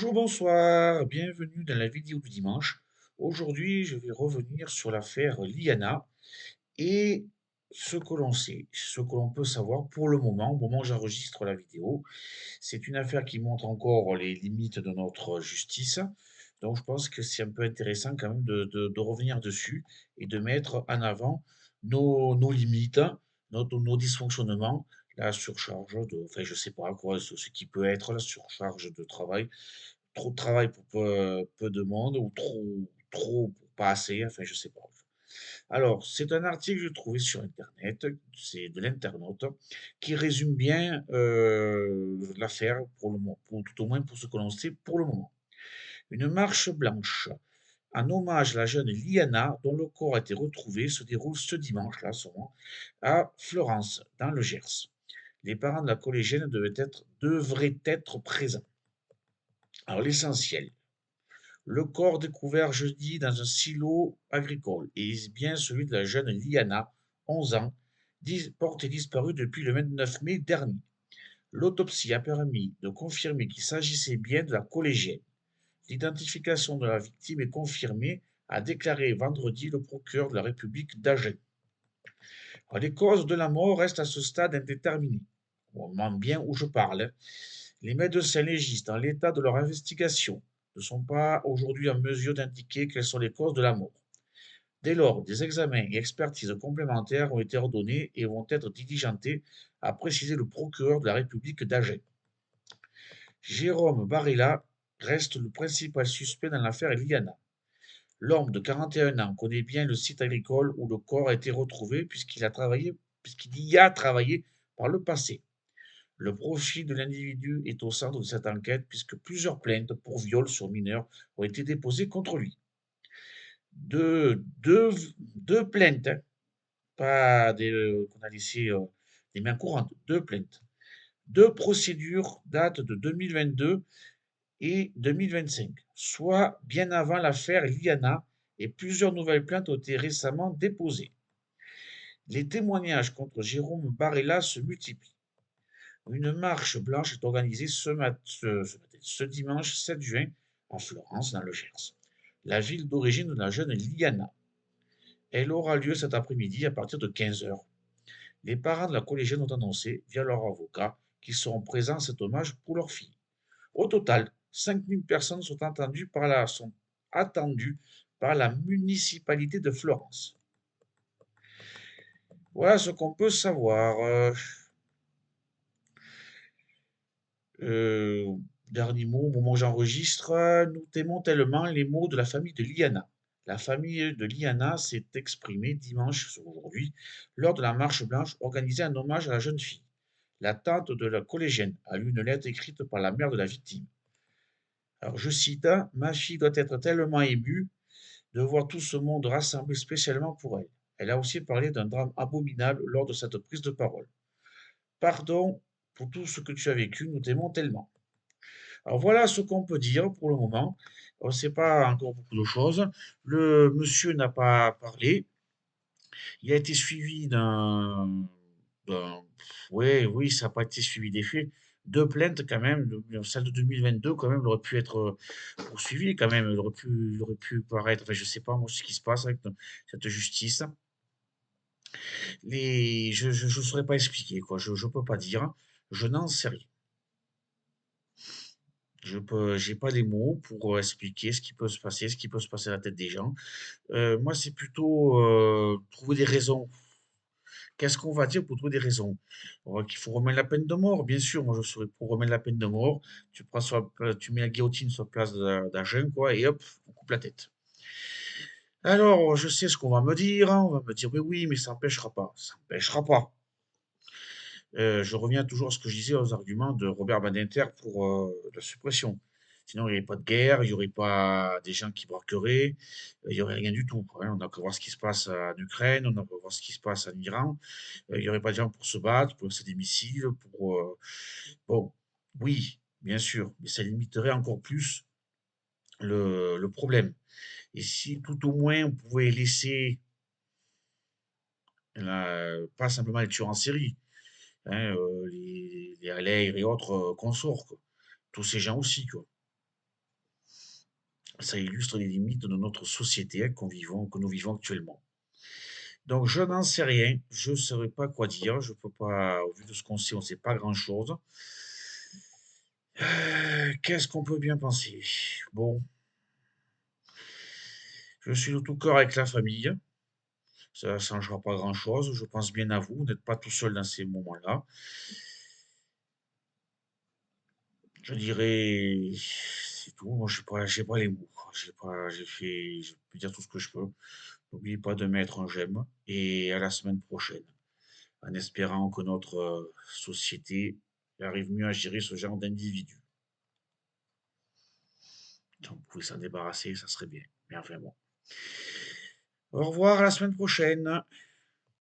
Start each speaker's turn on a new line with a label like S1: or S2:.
S1: Bonjour, bonsoir, bienvenue dans la vidéo du dimanche. Aujourd'hui, je vais revenir sur l'affaire Liana et ce que l'on sait, ce que l'on peut savoir pour le moment, au moment où j'enregistre la vidéo. C'est une affaire qui montre encore les limites de notre justice. Donc, je pense que c'est un peu intéressant quand même de revenir dessus et de mettre en avant nos limites, nos dysfonctionnements, la surcharge enfin, je sais pas quoi, ce qui peut être la surcharge de travail, trop de travail pour peu de monde ou trop pour pas assez, enfin je sais pas. Alors, c'est un article que j'ai trouvé sur internet, c'est de l'internaute, qui résume bien l'affaire tout au moins pour ce que l'on sait pour le moment. Une marche blanche en hommage à la jeune Liana, dont le corps a été retrouvé, se déroule ce dimanche, là, à Florence, dans le Gers. Les parents de la collégienne devraient être présents. Alors, l'essentiel. Le corps découvert jeudi dans un silo agricole est bien celui de la jeune Liana, 11 ans, portée disparue depuis le 29 mai dernier. L'autopsie a permis de confirmer qu'il s'agissait bien de la collégienne. L'identification de la victime est confirmée, a déclaré vendredi le procureur de la République d'Agen. Les causes de la mort restent à ce stade indéterminées. On demande bien où je parle, hein. Les médecins légistes, en l'état de leur investigation, ne sont pas aujourd'hui en mesure d'indiquer quelles sont les causes de la mort. Dès lors, des examens et expertises complémentaires ont été ordonnés et vont être diligentés, a précisé le procureur de la République d'Agen. Jérôme Barilla reste le principal suspect dans l'affaire Liana. L'homme de 41 ans connaît bien le site agricole où le corps a été retrouvé puisqu'il y a travaillé par le passé. Le profil de l'individu est au centre de cette enquête puisque plusieurs plaintes pour viol sur mineur ont été déposées contre lui. Deux plaintes, hein, pas des, qu'on a laissé des mains courantes, deux plaintes. Deux procédures datent de 2022 et 2025, soit bien avant l'affaire Liana, et plusieurs nouvelles plaintes ont été récemment déposées. Les témoignages contre Jérôme Barella se multiplient. Une marche blanche est organisée ce dimanche 7 juin à Florence, dans le Gers, la ville d'origine de la jeune Liana. Elle aura lieu cet après-midi à partir de 15 heures. Les parents de la collégienne ont annoncé, via leur avocat, qu'ils seront présents à cet hommage pour leur fille. Au total, 5000 personnes sont attendues par la municipalité de Florence. Voilà ce qu'on peut savoir. Euh, Dernier mot, au moment où j'enregistre, nous t'aimons tellement les mots de la famille de Liana. La famille de Liana s'est exprimée dimanche, aujourd'hui, lors de la marche blanche organisée en hommage à la jeune fille. La tante de la collégienne a lu une lettre écrite par la mère de la victime. Alors je cite, hein, ma fille doit être tellement émue de voir tout ce monde rassemblé spécialement pour elle. Elle a aussi parlé d'un drame abominable lors de cette prise de parole. Pardon pour tout ce que tu as vécu, nous t'aimons tellement. Alors voilà ce qu'on peut dire pour le moment. On ne sait pas encore beaucoup de choses. Le monsieur n'a pas parlé. Il a été suivi ouais, oui, ça n'a pas été suivi des faits. Deux plaintes quand même. Celle de 2022 quand même, il aurait pu être poursuivi quand même. Il aurait pu paraître. Enfin, je sais pas moi ce qui se passe avec cette justice. Je saurais pas expliquer quoi. Je peux pas dire. Je n'en sais rien. J'ai pas les mots pour expliquer ce qui peut se passer, ce qui peut se passer à la tête des gens. Moi, c'est plutôt trouver des raisons. Qu'est-ce qu'on va dire pour trouver des raisons? On va qu'il faut remettre la peine de mort, bien sûr. Moi, je serais pour remettre la peine de mort. Tu mets la guillotine sur la place d'un jeune, quoi, et hop, on coupe la tête. Alors, je sais ce qu'on va me dire, hein. On va me dire, oui, oui, mais ça n'empêchera pas. Ça n'empêchera pas. Je reviens toujours à ce que je disais aux arguments de Robert Badinter pour la suppression. Sinon, il n'y aurait pas de guerre, il n'y aurait pas des gens qui braqueraient, il n'y aurait rien du tout, quoi, hein. On n'a qu'à voir ce qui se passe en Ukraine, on n'a qu'à voir ce qui se passe en Iran. Il n'y aurait pas de gens pour se battre, pour lancer des missiles, pour... Bon, oui, bien sûr, mais ça limiterait encore plus le problème. Et si tout au moins on pouvait laisser, pas simplement les tueurs en série, hein, les LR et autres consorts, quoi. Tous ces gens aussi, quoi. Ça illustre les limites de notre société que nous vivons actuellement. Donc je n'en sais rien, je ne saurais pas quoi dire, je peux pas, au vu de ce qu'on sait, on ne sait pas grand-chose. Qu'est-ce qu'on peut bien penser? Bon, je suis de tout cœur avec la famille, ça ne changera pas grand-chose, je pense bien à vous, vous n'êtes pas tout seul dans ces moments-là. Je dirais, c'est tout, moi j'ai pas les mots, quoi. Je peux dire tout ce que je peux. N'oubliez pas de mettre un j'aime et à la semaine prochaine, en espérant que notre société arrive mieux à gérer ce genre d'individus. Si on pouvait s'en débarrasser, ça serait bien. Mais enfin bon. Au revoir, à la semaine prochaine.